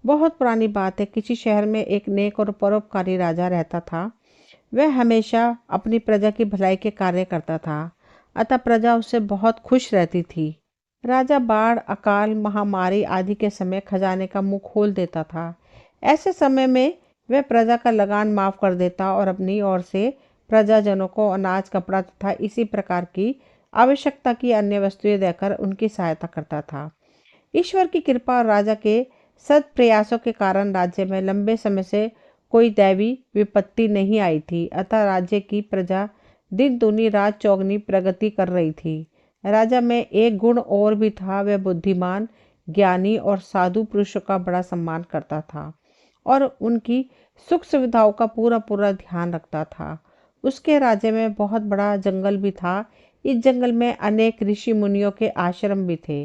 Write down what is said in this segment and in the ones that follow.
बहुत पुरानी बात है, किसी शहर में एक नेक और परोपकारी राजा रहता था। वह हमेशा अपनी प्रजा की भलाई के कार्य करता था, अतः प्रजा उससे बहुत खुश रहती थी। राजा बाढ़, अकाल, महामारी आदि के समय खजाने का मुंह खोल देता था। ऐसे समय में वह प्रजा का लगान माफ कर देता और अपनी ओर से प्रजाजनों को अनाज, कपड़ा तथा इसी प्रकार की आवश्यकता की अन्य वस्तुएं देकर उनकी सहायता करता था। ईश्वर की कृपा और राजा के सत प्रयासों के कारण राज्य में लंबे समय से कोई दैवी विपत्ति नहीं आई थी, अतः राज्य की प्रजा दिन दूनी रात चौगनी प्रगति कर रही थी। राजा में एक गुण और भी था, वह बुद्धिमान, ज्ञानी और साधु पुरुषों का बड़ा सम्मान करता था और उनकी सुख सुविधाओं का पूरा पूरा ध्यान रखता था। उसके राज्य में बहुत बड़ा जंगल भी था। इस जंगल में अनेक ऋषि मुनियों के आश्रम भी थे।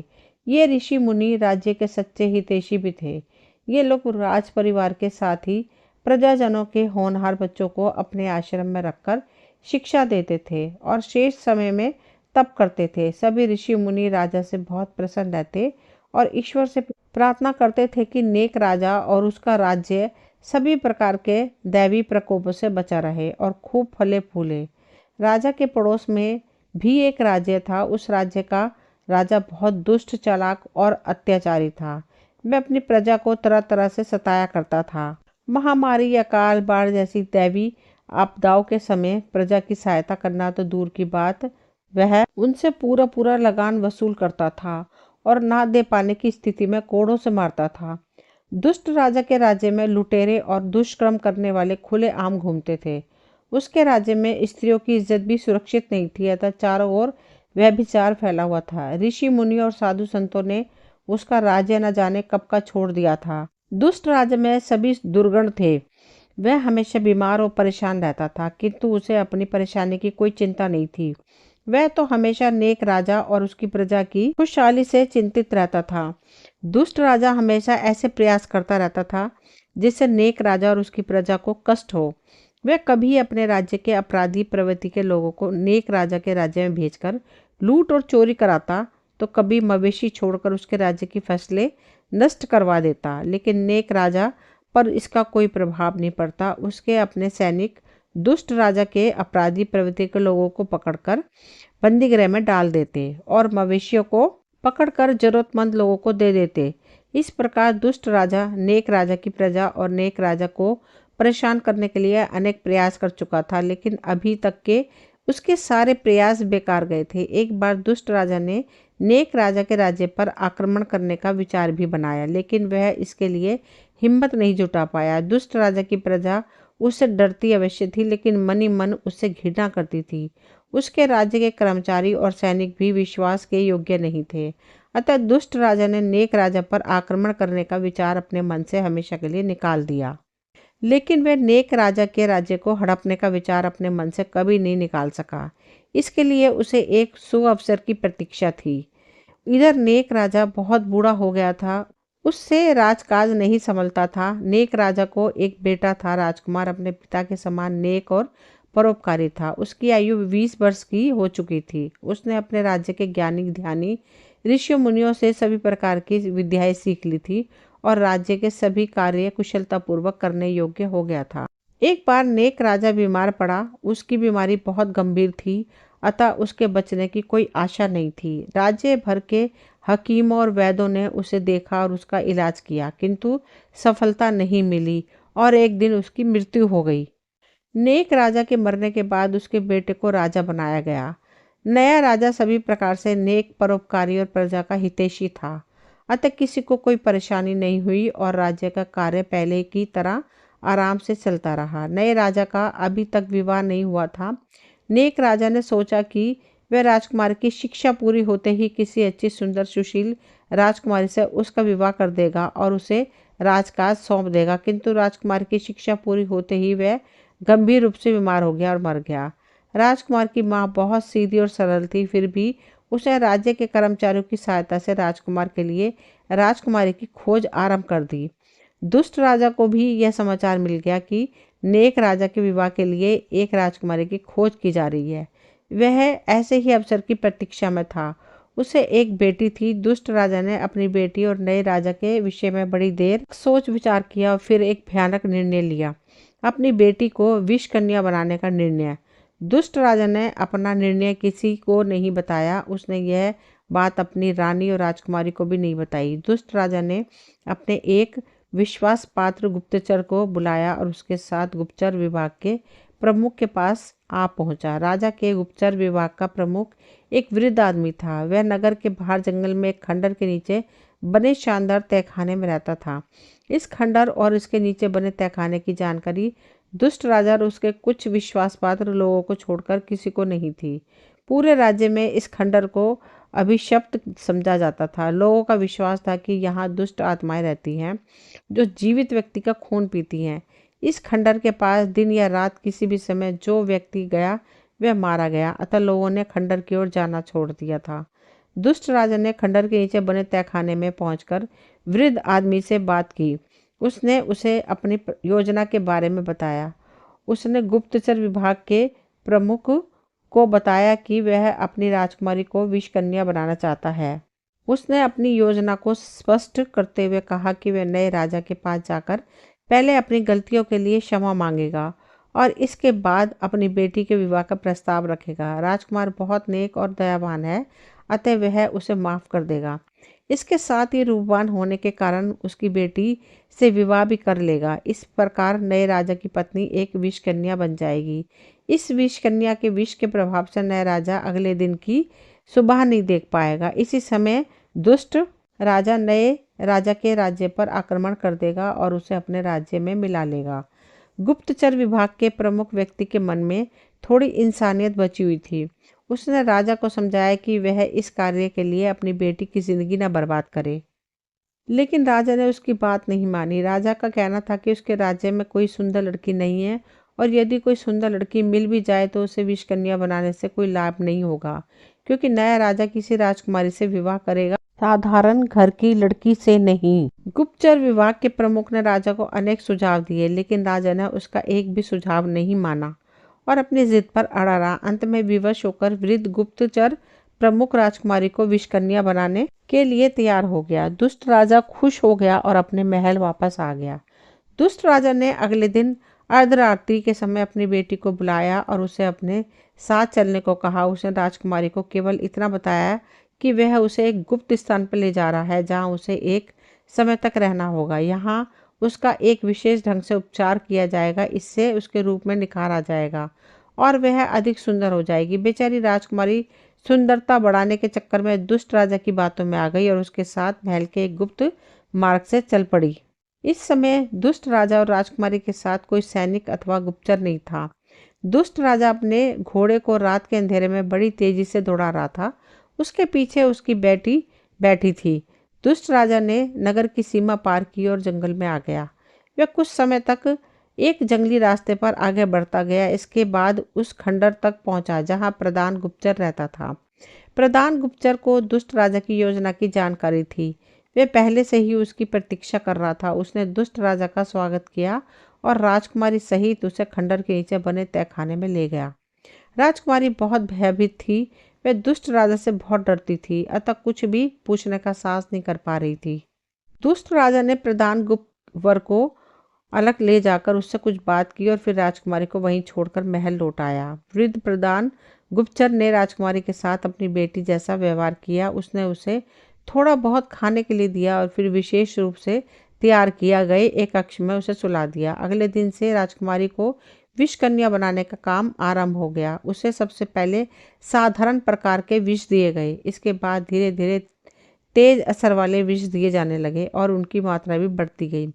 ये ऋषि मुनि राज्य के सच्चे हितैषी भी थे। ये लोग राज परिवार के साथ ही प्रजाजनों के होनहार बच्चों को अपने आश्रम में रखकर शिक्षा देते थे और शेष समय में तप करते थे। सभी ऋषि मुनि राजा से बहुत प्रसन्न रहते और ईश्वर से प्रार्थना करते थे कि नेक राजा और उसका राज्य सभी प्रकार के दैवी प्रकोपों से बचा रहे और खूब फले फूले। राजा के पड़ोस में भी एक राज्य था। उस राज्य का राजा बहुत दुष्ट, चालाक और अत्याचारी था। वह अपनी प्रजा को तरह तरह से सताया करता था। महामारी, अकाल, बाढ़ जैसी दैवी आपदाओं के समय प्रजा की सहायता करना तो दूर की बात, वह उनसे पूरा पूरा लगान वसूल करता था और ना दे पाने की स्थिति में कोड़ों से मारता था। दुष्ट राजा के राज्य में लुटेरे और दुष्कर्म करने वाले खुले आम घूमते थे। उसके राज्य में स्त्रियों की इज्जत भी सुरक्षित नहीं थी, अतः चारों ओर व्यभिचार फैला हुआ था। ऋषि मुनि और साधु संतों ने उसका राज्य न जाने कब का छोड़ दिया था। दुष्ट राज्य में सभी दुर्गण थे। वह हमेशा बीमार और परेशान रहता था, किंतु उसे अपनी परेशानी की कोई चिंता नहीं थी। वह तो हमेशा नेक राजा और उसकी प्रजा की खुशहाली से चिंतित रहता था। दुष्ट राजा हमेशा ऐसे प्रयास करता रहता था जिससे नेक राजा और उसकी प्रजा को कष्ट हो। वह कभी अपने राज्य के अपराधी प्रवृत्ति के लोगों को नेक राजा के राज्य में भेजकर लूट और चोरी कराता, तो कभी मवेशी छोड़कर उसके राज्य की फसलें नष्ट करवा देता। लेकिन नेक राजा पर इसका कोई प्रभाव नहीं पड़ता। उसके अपने सैनिक दुष्ट राजा के अपराधी प्रवृत्ति के लोगों को पकड़कर बंदीगृह में डाल देते और मवेशियों को पकड़कर जरूरतमंद लोगों को दे देते। इस प्रकार दुष्ट राजा नेक राजा की प्रजा और नेक राजा को परेशान करने के लिए अनेक प्रयास कर चुका था, लेकिन अभी तक के उसके सारे प्रयास बेकार गए थे। एक बार दुष्ट राजा ने नेक राजा के राज्य पर आक्रमण करने का विचार भी बनाया, लेकिन वह इसके लिए हिम्मत नहीं जुटा पाया। दुष्ट राजा की प्रजा उससे डरती अवश्य थी, लेकिन मनी मन उससे घृणा करती थी। उसके राज्य के कर्मचारी और सैनिक भी विश्वास के योग्य नहीं थे। अतः दुष्ट राजा ने नेक राजा पर आक्रमण करने का विचार अपने मन से हमेशा के लिए निकाल दिया। लेकिन वह नेक राजा के राज्य को हड़पने का विचार अपने मन से कभी नहीं निकाल सका। इसके लिए उसे एक सुअवसर की प्रतीक्षा थी। इधर नेक राजा बहुत बूढ़ा हो गया था, उससे राजकाज नहीं संभलता था। नेक राजा को एक बेटा था, राजकुमार अपने पिता के समान नेक और परोपकारी था। उसकी आयु 20 वर्ष की हो चुकी थी। उसने अपने राज्य के ज्ञानी ध्यानी ऋषियों मुनियों से सभी प्रकार की विद्याएं सीख ली थी और राज्य के सभी कार्य कुशलतापूर्वक करने योग्य हो गया था। एक बार नेक राजा बीमार पड़ा। उसकी बीमारी बहुत गंभीर थी, अतः उसके बचने की कोई आशा नहीं थी। राज्य भर के हकीमों और वैद्यों ने उसे देखा और उसका इलाज किया, किंतु सफलता नहीं मिली और एक दिन उसकी मृत्यु हो गई। नेक राजा के मरने के बाद उसके बेटे को राजा बनाया गया। नया राजा सभी प्रकार से नेक, परोपकारी और प्रजा का हितैषी था, अतः किसी को कोई परेशानी नहीं हुई और राज्य का कार्य पहले की तरह आराम से चलता रहा। नए राजा का अभी तक विवाह नहीं हुआ था। नेक राजा ने सोचा कि वह राजकुमारी की शिक्षा पूरी होते ही किसी अच्छी, सुंदर, सुशील राजकुमारी से उसका विवाह कर देगा और उसे राजकाज सौंप देगा, किंतु राजकुमारी की शिक्षा पूरी होते ही वह गंभीर रूप से बीमार हो गया और मर गया। राजकुमार की माँ बहुत सीधी और सरल थी, फिर भी उसने राज्य के कर्मचारियों की सहायता से राजकुमार के लिए राजकुमारी की खोज आरंभ कर दी। दुष्ट राजा को भी यह समाचार मिल गया कि नेक राजा के विवाह के लिए एक राजकुमारी की खोज की जा रही है। वह ऐसे ही अवसर की प्रतीक्षा में था। उसे एक बेटी थी। दुष्ट राजा ने अपनी बेटी और नए राजा के विषय में बड़ी देर सोच विचार किया और फिर एक भयानक निर्णय लिया, अपनी बेटी को विष कन्या बनाने का निर्णय। दुष्ट राजा ने अपना निर्णय किसी को नहीं बताया। उसने यह बात अपनी रानी और राजकुमारी को भी नहीं बताई। दुष्ट राजा ने अपने एक विश्वास पात्र गुप्तचर को बुलाया और उसके साथ गुप्तचर विभाग के प्रमुख के पास आ पहुंचा। राजा के गुप्तचर विभाग का प्रमुख एक वृद्ध आदमी था। वह नगर के बाहर जंगल में एक खंडर के नीचे बने शानदार तहखाने में रहता था। इस खंडर और इसके नीचे बने तहखाने की जानकारी दुष्ट राजा और उसके कुछ विश्वास पात्र लोगों को छोड़कर किसी को नहीं थी। पूरे राज्य में इस खंडर को अभिशप्त समझा जाता था। लोगों का विश्वास था कि यहाँ दुष्ट आत्माएं रहती हैं जो जीवित व्यक्ति का खून पीती हैं। इस खंडर के पास दिन या रात किसी भी समय जो व्यक्ति गया वह मारा गया। अतः लोगों ने खंडर की ओर जाना छोड़ दिया था। दुष्ट राजा ने खंडर के नीचे बने तहखाने में पहुंचकर वृद्ध आदमी से बात की। उसने उसे अपनी योजना के बारे में बताया। उसने गुप्तचर विभाग के प्रमुख को बताया कि वह अपनी राजकुमारी को विष कन्या बनाना चाहता है। उसने अपनी योजना को स्पष्ट करते हुए कहा कि वह नए राजा के पास जाकर पहले अपनी गलतियों के लिए क्षमा मांगेगा और इसके बाद अपनी बेटी के विवाह का प्रस्ताव रखेगा। राजकुमार बहुत नेक और दयावान है, अतः वह उसे माफ कर देगा। इसके साथ ही रूपवान होने के कारण उसकी बेटी से विवाह भी कर लेगा। इस प्रकार नए राजा की पत्नी एक विष कन्या बन जाएगी। इस विष कन्या के विष के प्रभाव से नया राजा अगले दिन की सुबह नहीं देख पाएगा। इसी समय दुष्ट राजा नए राजा के राज्य पर आक्रमण कर देगा और उसे अपने राज्य में मिला लेगा। गुप्तचर विभाग के प्रमुख व्यक्ति के मन में थोड़ी इंसानियत बची हुई थी। उसने राजा को समझाया कि वह इस कार्य के लिए अपनी बेटी की जिंदगी न बर्बाद करे, लेकिन राजा ने उसकी बात नहीं मानी। राजा का कहना था कि उसके राज्य में कोई सुंदर लड़की नहीं है और यदि कोई सुंदर लड़की मिल भी जाए तो उसे विष कन्या बनाने से कोई लाभ नहीं होगा, क्योंकि नया राजा किसी राजकुमारी से विवाह करेगा, साधारण घर की लड़की से नहीं। गुप्तचर विभाग के प्रमुख ने राजा को अनेक सुझाव दिए, लेकिन राजा ने उसका एक भी सुझाव नहीं माना और अपनी जिद पर अड़ा रहा। अंत में विवश होकर वृद्ध गुप्तचर प्रमुख राजकुमारी को विष कन्या बनाने के लिए तैयार हो गया। दुष्ट राजा खुश हो गया और अपने महल वापस आ गया। दुष्ट राजा ने अगले दिन अर्धरात्रि के समय अपनी बेटी को बुलाया और उसे अपने साथ चलने को कहा। उसने राजकुमारी को केवल इतना बताया कि वह उसे एक गुप्त स्थान पर ले जा रहा है जहां उसे एक समय तक रहना होगा। यहाँ उसका एक विशेष ढंग से उपचार किया जाएगा, इससे उसके रूप में निखार आ जाएगा और वह अधिक सुंदर हो जाएगी। बेचारी राजकुमारी सुंदरता बढ़ाने के चक्कर में दुष्ट राजा की बातों में आ गई और उसके साथ महल के एक गुप्त मार्ग से चल पड़ी। इस समय दुष्ट राजा और राजकुमारी के साथ कोई सैनिक अथवा गुप्तचर नहीं था। दुष्ट राजा अपने घोड़े को रात के अंधेरे में बड़ी तेजी से दौड़ा रहा था। उसके पीछे उसकी बेटी बैठी थी। दुष्ट राजा ने नगर की सीमा पार की और जंगल में आ गया। वह कुछ समय तक एक जंगली रास्ते पर आगे बढ़ता गया। इसके बाद उस खंडर तक पहुंचा जहां प्रधान गुप्तचर रहता था। प्रधान गुप्तचर को दुष्ट राजा की योजना की जानकारी थी। वह पहले से ही उसकी प्रतीक्षा कर रहा था। उसने दुष्ट राजा का स्वागत किया और राजकुमारी सहित उसे खंडर के नीचे बने तहखाने में ले गया। राजकुमारी बहुत भयभीत थी। वह दुष्ट राजा से बहुत डरती थी, अतः कुछ भी पूछने का साहस नहीं कर पा रही थी। दुष्ट राजा ने प्रधान गुप्तवर को अलग ले जाकर उससे कुछ बात की और फिर राजकुमारी को वहीं छोड़कर महल लौट आया। वृद्ध प्रधान गुप्तचर ने राजकुमारी के साथ अपनी बेटी जैसा व्यवहार किया। उसने उसे थोड़ा बहुत खाने के लिए दिया और फिर विशेष रूप से तैयार किया गए एक कक्ष में उसे सुला दिया। अगले दिन से राजकुमारी को विष कन्या बनाने का काम आरंभ हो गया। उसे सबसे पहले साधारण प्रकार के विष दिए गए। इसके बाद धीरे धीरे तेज असर वाले विष दिए जाने लगे और उनकी मात्रा भी बढ़ती गई।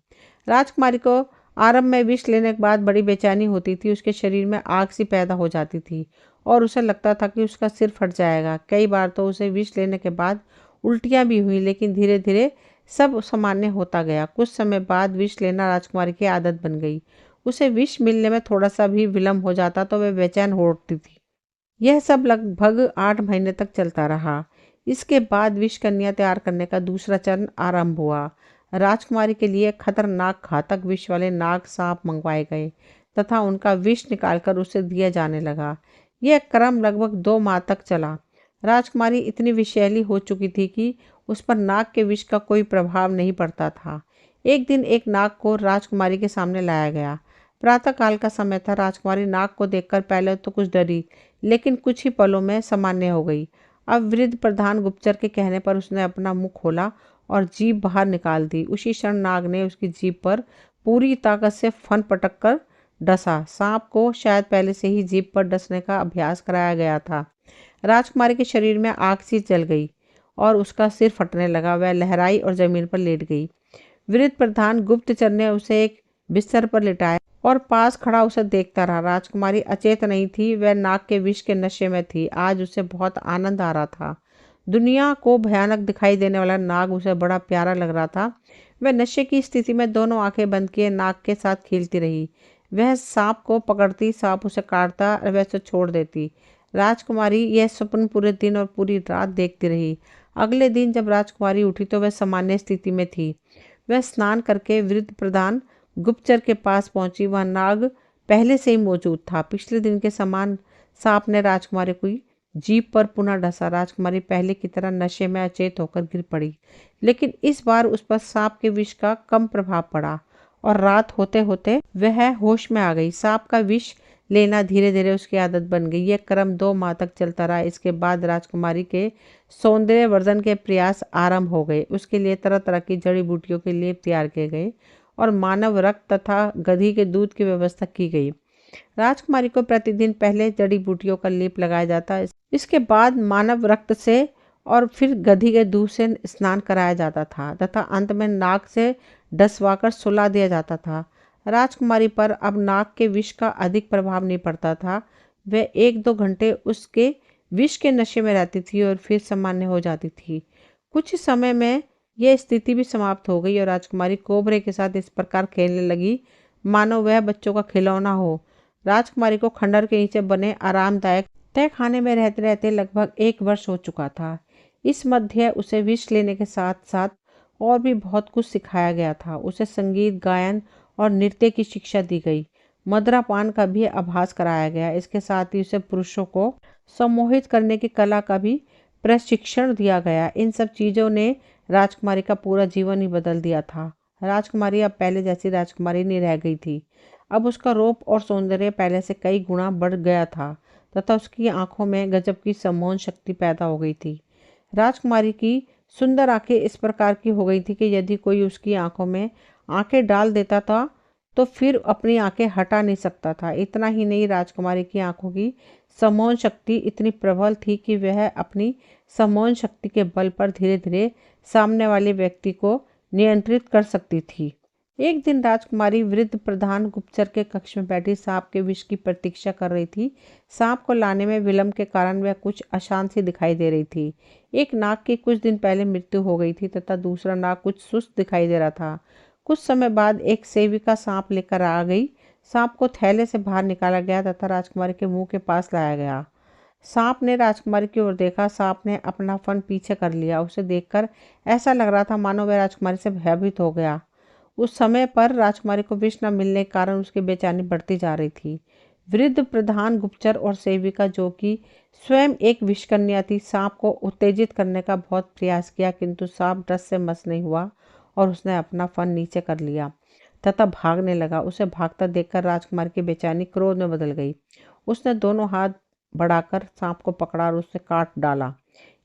राजकुमारी को आरंभ में विष लेने के बाद बड़ी बेचैनी होती थी। उसके शरीर में आग सी पैदा हो जाती थी और उसे लगता था कि उसका सिर फट जाएगा। कई बार तो उसे विष लेने के बाद उल्टियां भी हुई, लेकिन धीरे धीरे सब सामान्य होता गया। कुछ समय बाद विष लेना राजकुमारी की आदत बन गई। उसे विष मिलने में थोड़ा सा भी विलम्ब हो जाता तो वह बेचैन हो उठती थी। यह सब लगभग 8 महीने तक चलता रहा। इसके बाद विष कन्या तैयार करने का दूसरा चरण आरंभ हुआ। राजकुमारी के लिए खतरनाक घातक विष वाले नाग सांप मंगवाए गए तथा उनका विष निकालकर उसे दिया जाने लगा। यह क्रम लगभग 2 माह तक चला। राजकुमारी इतनी विषैली हो चुकी थी कि उस पर नाग के विष का कोई प्रभाव नहीं पड़ता था। एक दिन एक नाग को राजकुमारी के सामने लाया गया। प्रातःकाल का समय था। राजकुमारी नाग को देखकर पहले तो कुछ डरी, लेकिन कुछ ही पलों में सामान्य हो गई। अब वृद्ध प्रधान गुप्तचर के कहने पर उसने अपना मुंह खोला और जीभ बाहर निकाल दी। उसी क्षण नाग ने उसकी जीभ पर पूरी ताकत से फन पटक कर डसा। सांप को शायद पहले से ही जीभ पर डसने का अभ्यास कराया गया था। राजकुमारी के शरीर में आग सी जल गई और उसका सिर फटने लगा। वह लहराई और जमीन पर लेट गई। वृद्ध प्रधान गुप्तचर ने उसे एक बिस्तर पर लिटाया और पास खड़ा उसे देखता रहा। राजकुमारी अचेत नहीं थी, वह नाग के विष के नशे में थी। आज उसे बहुत आनंद आ रहा था। दुनिया को भयानक दिखाई देने वाला नाग उसे बड़ा प्यारा लग रहा था। वह नशे की स्थिति में दोनों आंखें बंद किए नाग के साथ खेलती रही। वह सांप को पकड़ती, सांप उसे काटता और वह उसे छोड़ देती। राजकुमारी यह स्वप्न पूरे दिन और पूरी रात देखती रही। अगले दिन जब राजकुमारी उठी तो वह सामान्य स्थिति में थी। वह स्नान करके वृद्ध प्रधान गुप्तचर के पास पहुंची। वह नाग पहले से ही मौजूद था। पिछले दिन के समान सांप ने राजकुमारी को जीभ पर पुनः डसा। राजकुमारी पहले की तरह नशे में अचेत होकर गिर पड़ी, लेकिन इस बार उस पर सांप के विष का कम प्रभाव पड़ा और रात होते होते वह होश में आ गई। सांप का विष लेना धीरे धीरे उसकी आदत बन गई। यह क्रम 2 माह तक चलता रहा। इसके बाद राजकुमारी के सौंदर्यवर्धन के प्रयास आरंभ हो गए। उसके लिए तरह तरह की जड़ी बूटियों के लेप तैयार किए गए और मानव रक्त तथा गधी के दूध की व्यवस्था की गई। राजकुमारी को प्रतिदिन पहले जड़ी बूटियों का लेप लगाया जाता, इसके बाद मानव रक्त से और फिर गधी के दूध से स्नान कराया जाता था तथा अंत में नाग से डसवाकर सुला दिया जाता था। राजकुमारी पर अब नाग के विष का अधिक प्रभाव नहीं पड़ता था। वह 1-2 घंटे उसके विष के नशे में रहती थी और फिर सामान्य हो जाती थी। कुछ समय में यह स्थिति भी समाप्त हो गई और राजकुमारी कोबरे के साथ इस प्रकार खेलने लगी मानो वह बच्चों का खिलौना हो। राजकुमारी को खंडर के नीचे बने आरामदायक तह खाने में रहते रहते लगभग 1 वर्ष हो चुका था। इस मध्य उसे विष लेने के साथ साथ और भी बहुत कुछ सिखाया गया था। उसे संगीत, गायन और नृत्य की शिक्षा दी गई। मदिरापान का भी आभास कराया गया। इसके साथ ही उसे पुरुषों को सम्मोहित करने की कला का भी प्रशिक्षण दिया गया। इन सब चीज़ों ने राजकुमारी का पूरा जीवन ही बदल दिया था। राजकुमारी अब पहले जैसी राजकुमारी नहीं रह गई थी। अब उसका रूप और सौंदर्य पहले से कई गुना बढ़ गया था तथा उसकी आंखों में गजब की सम्मोहन शक्ति पैदा हो गई थी। राजकुमारी की सुंदर आंखें इस प्रकार की हो गई थी कि यदि कोई उसकी आंखों में आंखें डाल देता था तो फिर अपनी आंखें हटा नहीं सकता था। इतना ही नहीं, राजकुमारी की आंखों की सम्मोहन शक्ति इतनी प्रबल थी कि वह अपनी सम्मोहन शक्ति के बल पर धीरे धीरे सामने वाले व्यक्ति को नियंत्रित कर सकती थी। एक दिन राजकुमारी वृद्ध प्रधान गुप्तचर के कक्ष में बैठी सांप के विष की प्रतीक्षा कर रही थी। सांप को लाने में विलंब के कारण वह कुछ अशांत सी दिखाई दे रही थी। एक नाग की कुछ दिन पहले मृत्यु हो गई थी तथा दूसरा नाग कुछ सुस्त दिखाई दे रहा था। कुछ समय बाद एक सेविका सांप लेकर आ गई। सांप को थैले से बाहर निकाला गया तथा राजकुमारी के मुंह के पास लाया गया। सांप ने राजकुमारी की ओर देखा। सांप ने अपना फन पीछे कर लिया। उसे देखकर ऐसा लग रहा था मानो वह राजकुमारी से भयभीत हो गया। उस समय पर राजकुमारी को विष न मिलने के कारण उसकी बेचैनी बढ़ती जा रही थी। वृद्ध प्रधान गुप्तचर और सेविका, जो कि स्वयं एक विषकन्या थी, सांप को उत्तेजित करने का बहुत प्रयास किया, किंतु सांप डस से मस नहीं हुआ और उसने अपना फन नीचे कर लिया तथा भागने लगा। उसे भागता देखकर राजकुमारी की बेचैनी क्रोध में बदल गई। उसने दोनों हाथ बढ़ाकर सांप को पकड़ा और उसे काट डाला।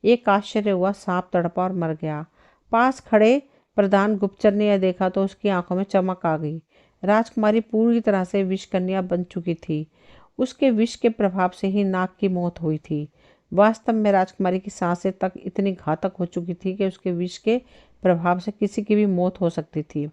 एक आश्चर्य हुआ, सांप तड़पा और मर गया। पास खड़े प्रधान गुप्तचर ने यह देखा तो उसकी आंखों में चमक आ गई। राजकुमारी पूरी तरह से विषकन्या बन चुकी थी। उसके विष के प्रभाव से ही नाग की मौत हुई थी। वास्तव में राजकुमारी की सांसें तक इतनी घातक हो चुकी थी कि उसके विष के प्रभाव से किसी की भी मौत हो सकती थी।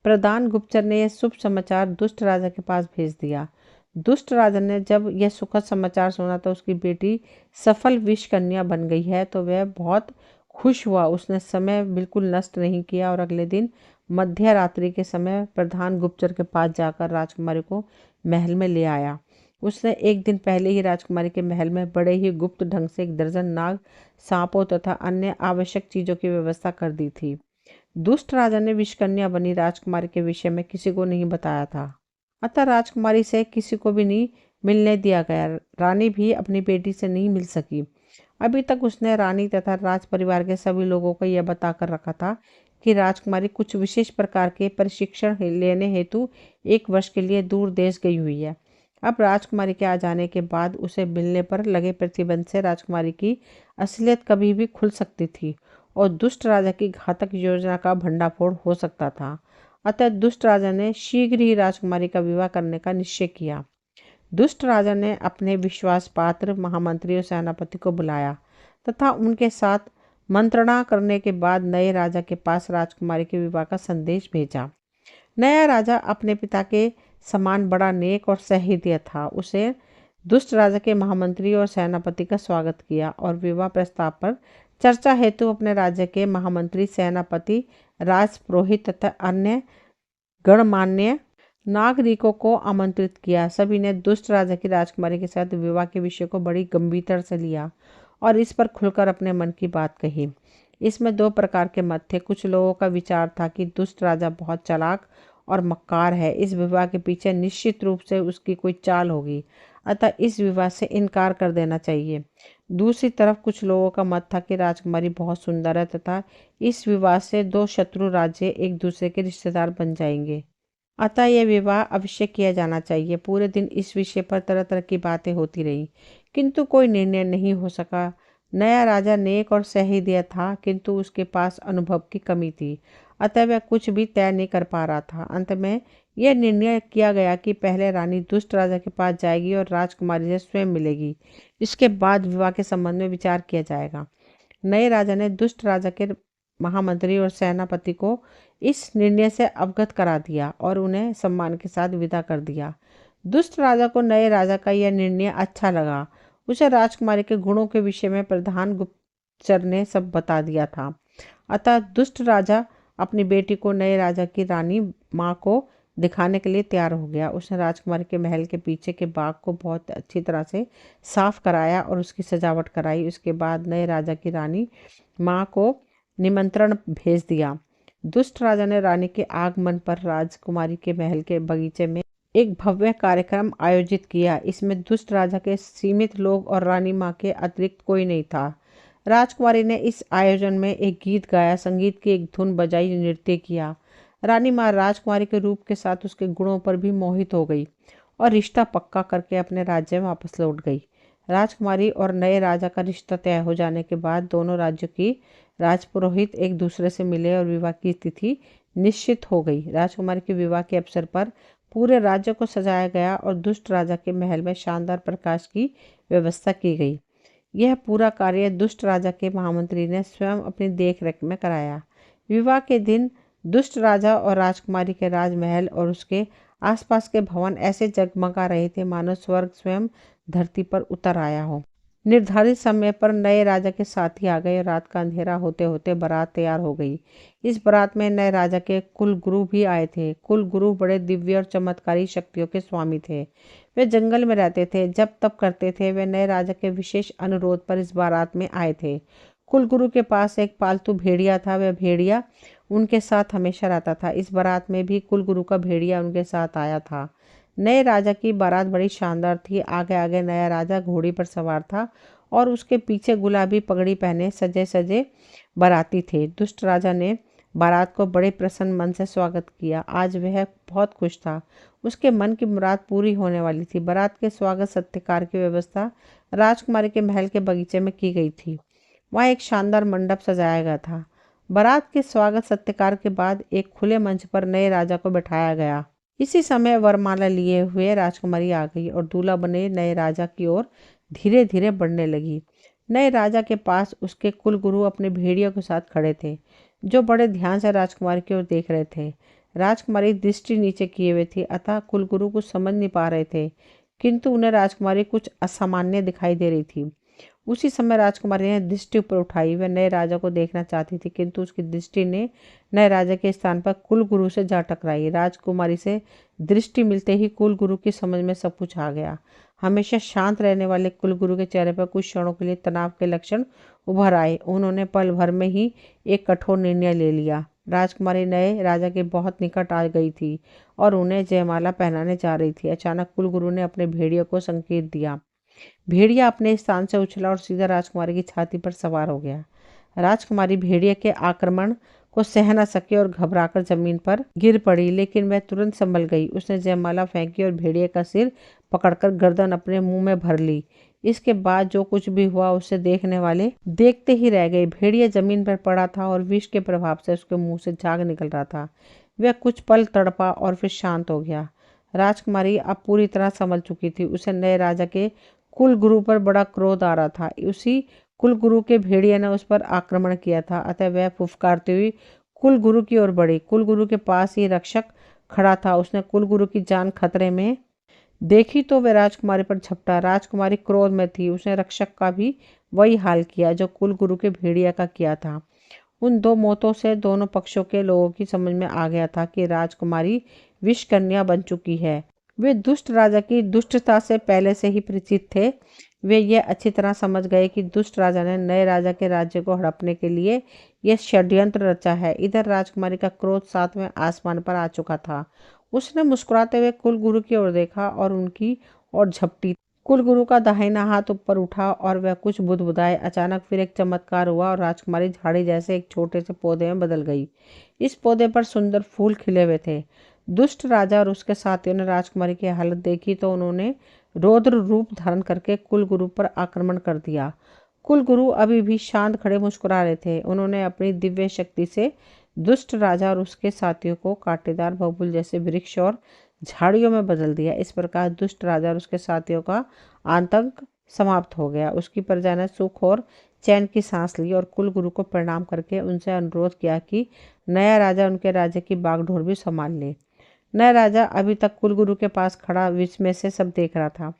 प्रधान गुप्तचर ने यह शुभ समाचार दुष्ट राजा के पास भेज दिया। दुष्ट राजा ने जब यह सुखद समाचार सुना तो उसकी बेटी सफल विष कन्या बन गई है तो वह बहुत खुश हुआ। उसने समय बिल्कुल नष्ट नहीं किया और अगले दिन मध्य रात्रि के समय प्रधान गुप्तचर के पास जाकर राजकुमारी को महल में ले आया। उसने एक दिन पहले ही राजकुमारी के महल में बड़े ही गुप्त ढंग से 1 दर्जन नाग, सांपों तथा अन्य आवश्यक चीजों की व्यवस्था कर दी थी। दुष्ट राजा ने विषकन्या बनी राजकुमारी के विषय में किसी को नहीं बताया था, अतः राजकुमारी से किसी को भी नहीं मिलने दिया गया। रानी भी अपनी बेटी से नहीं मिल सकी। अभी तक उसने रानी तथा राज परिवार के सभी लोगों को यह बताकर रखा था कि राजकुमारी कुछ विशेष प्रकार के प्रशिक्षण लेने हेतु 1 वर्ष के लिए दूर देश गई हुई है। अब राजकुमारी के आ जाने के बाद उसे मिलने पर लगे प्रतिबंध से राजकुमारी की असलियत कभी भी खुल सकती थी और दुष्ट राजा की घातक योजना का भंडाफोड़ हो सकता था। अतः दुष्ट राजा ने शीघ्र ही राजकुमारी का विवाह करने का निश्चय किया। दुष्ट राजा ने अपने विश्वास पात्र महामंत्री और सेनापति को बुलाया तथा उनके साथ मंत्रणा करने के बाद नए राजा के पास राजकुमारी के विवाह का संदेश भेजा। नया राजा अपने पिता के समान बड़ा नेक और सहृदय था। उसे दुष्ट राजा के महामंत्री और सेनापति का स्वागत किया और विवाह प्रस्ताव पर चर्चा हेतु अपने राज्य के महामंत्री, सेनापति, राजपुरोहित तथा अन्य गणमान्य नागरिकों को आमंत्रित किया। सभी ने दुष्ट राजा की राजकुमारी के साथ विवाह के विषय को बड़ी गंभीरता से लिया और इस पर खुलकर अपने मन की बात कही। इसमें 2 प्रकार के मत थे। कुछ लोगों का विचार था कि दुष्ट राजा बहुत चालाक और मक्कार है, इस विवाह के पीछे निश्चित रूप से उसकी कोई चाल होगी, अतः इस विवाह से इनकार कर देना चाहिए। दूसरी तरफ कुछ लोगों का मत था कि राजकुमारी बहुत सुंदर है तथा इस विवाह से 2 शत्रु राज्य एक दूसरे के रिश्तेदार बन जाएंगे, अतः यह विवाह अवश्य किया जाना चाहिए। पूरे दिन इस विषय पर तरह तरह की बातें होती रही, किंतु कोई निर्णय नहीं हो सका। नया राजा नेक और सहृदय था, किंतु उसके पास अनुभव की कमी थी, अतः वह कुछ भी तय नहीं कर पा रहा था। अंत में यह निर्णय किया गया कि पहले रानी दुष्ट राजा के पास जाएगी और राजकुमारी से स्वयं मिलेगी। इसके बाद विवाह के संबंध में विचार किया जाएगा। नए राजा ने दुष्ट राजा के महामंत्री और सेनापति को इस निर्णय से अवगत करा दिया और उन्हें सम्मान के साथ विदा कर दिया। दुष्ट राजा को नए राजा का यह निर्णय अच्छा लगा। उसे राजकुमारी के गुणों के विषय में प्रधान गुप्तचर ने सब बता दिया था। अतः दुष्ट राजा अपनी बेटी को नए राजा की रानी माँ को दिखाने के लिए तैयार हो गया। उसने राजकुमारी के महल के पीछे के बाग को बहुत अच्छी तरह से साफ कराया और उसकी सजावट कराई। उसके बाद नए राजा की रानी माँ को निमंत्रण भेज दिया। दुष्ट राजा ने रानी के आगमन पर राजकुमारी के महल के बगीचे में एक भव्य कार्यक्रम आयोजित किया। इसमें दुष्ट राजा के सीमित लोग और रानी माँ के अतिरिक्त कोई नहीं था। राजकुमारी ने इस आयोजन में एक गीत गाया, संगीत की एक धुन बजाई, नृत्य किया। रानी माँ राजकुमारी के रूप के साथ उसके गुणों पर भी मोहित हो गई और रिश्ता पक्का करके अपने राज्य में वापस लौट गई। राजकुमारी और नए राजा का रिश्ता तय हो जाने के बाद दोनों राज्यों की राजपुरोहित एक दूसरे से मिले और विवाह की तिथि निश्चित हो गई। राजकुमारी के विवाह के अवसर पर पूरे राज्य को सजाया गया और दुष्ट राजा के महल में शानदार प्रकाश की व्यवस्था की गई। यह पूरा कार्य दुष्ट राजा के महामंत्री ने स्वयं अपनी देखरेख में कराया। विवाह के दिन दुष्ट राजा और राजकुमारी के राजमहल और उसके आसपास के भवन ऐसे जगमगा रहे थे मानो स्वर्ग स्वयं धरती पर उतर आया हो। निर्धारित समय पर नए राजा के साथी आ गए। रात का अंधेरा होते होते बारात तैयार हो गई। इस बारात में नए राजा के कुल गुरु भी आए थे। कुल गुरु बड़े दिव्य और चमत्कारी शक्तियों के स्वामी थे। वे जंगल में रहते थे, जब तप करते थे। वे नए राजा के विशेष अनुरोध पर इस बारात में आए थे। कुल गुरु के पास एक पालतू भेड़िया था। वह भेड़िया उनके साथ हमेशा रहता था। इस बारात में भी कुल गुरु का भेड़िया उनके साथ आया था। नए राजा की बारात बड़ी शानदार थी। आगे आगे नया राजा घोड़ी पर सवार था और उसके पीछे गुलाबी पगड़ी पहने सजे सजे बाराती थे। दुष्ट राजा ने बारात को बड़े प्रसन्न मन से स्वागत किया। आज वह बहुत खुश था। उसके मन की मुराद पूरी होने वाली थी। बारात के स्वागत सत्कार की व्यवस्था राजकुमारी के महल के बगीचे में की गई थी। वहाँ एक शानदार मंडप सजाया गया था। बारात के स्वागत सत्कार के बाद एक खुले मंच पर नए राजा को बैठाया गया। इसी समय वरमाला लिए हुए राजकुमारी आ गई और दूल्हा बने नए राजा की ओर धीरे धीरे बढ़ने लगी। नए राजा के पास उसके कुलगुरु अपने भेड़ियों के साथ खड़े थे, जो बड़े ध्यान से राजकुमारी की ओर देख रहे थे। राजकुमारी दृष्टि नीचे किए हुए थी, अतः कुलगुरु कुछ समझ नहीं पा रहे थे, किंतु उन्हें राजकुमारी कुछ असामान्य दिखाई दे रही थी। उसी समय राजकुमारी ने दृष्टि ऊपर उठाई। वह नए राजा को देखना चाहती थी, किंतु उसकी दृष्टि ने नए राजा के स्थान पर कुलगुरु से जा टकराई। राजकुमारी से दृष्टि मिलते ही कुलगुरु की समझ में सब कुछ आ गया। हमेशा शांत रहने वाले कुलगुरु के चेहरे पर कुछ क्षणों के लिए तनाव के लक्षण उभर आए। उन्होंने पल भर में ही एक कठोर निर्णय ले लिया। राजकुमारी नए राजा के बहुत निकट आ गई थी और उन्हें जयमाला पहनाने जा रही थी। अचानक कुलगुरु ने अपने भेड़ियों को संकेत दिया। भेड़िया अपने स्थान से उछला और सीधा राजकुमारी की छाती पर सवार हो गया। राजकुमारी भेड़िए के आक्रमण को सह न सकी और घबराकर जमीन पर गिर पड़ी, लेकिन वह तुरंत संभल गई। उसने जयमाला फेंकी और भेड़िए का सिर पकड़कर गर्दन अपने मुंह में भर ली। इसके बाद जो कुछ भी हुआ उसे देखने वाले देखते ही रह गए। भेड़िया जमीन पर पड़ा था और विष के प्रभाव से उसके मुंह से झाग निकल रहा था। वह कुछ पल तड़पा और फिर शांत हो गया। राजकुमारी अब पूरी तरह संभल चुकी थी। उसे नए राजा के कुल गुरु पर बड़ा क्रोध आ रहा था। उसी कुल गुरु के भेड़िए ने उस पर आक्रमण किया था, अतः वह फुफकारती हुई कुल गुरु की ओर बढ़ी। कुल गुरु के पास ही रक्षक खड़ा था। उसने कुल गुरु की जान खतरे में देखी तो वह राजकुमारी पर झपटा। राजकुमारी क्रोध में थी। उसने रक्षक का भी वही हाल किया जो कुल गुरु के भेड़िया का किया था। उन दो मौतों से दोनों पक्षों के लोगों की समझ में आ गया था कि राजकुमारी विष कन्या बन चुकी है। वे दुष्ट राजा की दुष्टता से पहले से ही परिचित थे। वे ये अच्छी तरह समझ गए कि दुष्ट राजा ने नए राजा के राज्य को हड़पने के लिए यह षड्यंत्र रचा है। इधर राजकुमारी का क्रोध 7वें आसमान पर आ चुका था। उसने मुस्कुराते हुए कुलगुरु की ओर देखा और उनकी ओर झपटी। कुलगुरु का दाहिना हाथ ऊपर उठा और वह कुछ बुदबुदाए। अचानक फिर एक चमत्कार हुआ और राजकुमारी झाड़ी जैसे एक छोटे से पौधे में बदल गई। इस पौधे पर सुंदर फूल खिले हुए थे। दुष्ट राजा और उसके साथियों ने राजकुमारी की हालत देखी तो उन्होंने रौद्र रूप धारण करके कुलगुरु पर आक्रमण कर दिया। कुलगुरु अभी भी शांत खड़े मुस्कुरा रहे थे। उन्होंने अपनी दिव्य शक्ति से दुष्ट राजा और उसके साथियों को कांटेदार बबूल जैसे वृक्ष और झाड़ियों में बदल दिया। इस प्रकार दुष्ट राजा और उसके साथियों का आतंक समाप्त हो गया। उसकी प्रजा ने सुख और चैन की सांस ली और कुलगुरु को प्रणाम करके उनसे अनुरोध किया कि नया राजा उनके राज्य की बागडोर भी संभाल ले। नया राजा अभी तक कुलगुरु के पास खड़ा बीच में से सब देख रहा था।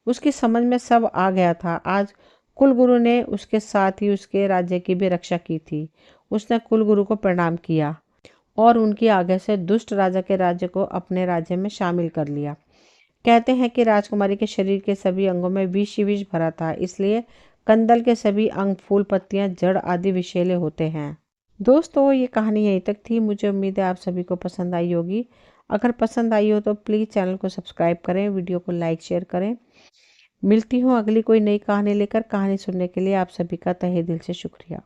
उसकी समझ में सब आ गया था। आज कुलगुरु ने उसके साथ ही उसके राज्य की भी रक्षा की थी। उसने कुलगुरु को प्रणाम किया और उनकी आज्ञा से दुष्ट राजा के राज्य को अपने राज्य में शामिल कर लिया। कहते हैं कि राजकुमारी के शरीर के सभी अंगों में विष ही विष भरा था, इसलिए कंदल के सभी अंग, फूल, पत्तियां, जड़ आदि विषैले होते हैं। दोस्तों, ये कहानी यहीं तक थी। मुझे उम्मीद है आप सभी को पसंद आई होगी। अगर पसंद आई हो तो प्लीज़ चैनल को सब्सक्राइब करें, वीडियो को लाइक शेयर करें। मिलती हूँ अगली कोई नई कहानी लेकर। कहानी सुनने के लिए आप सभी का तहे दिल से शुक्रिया।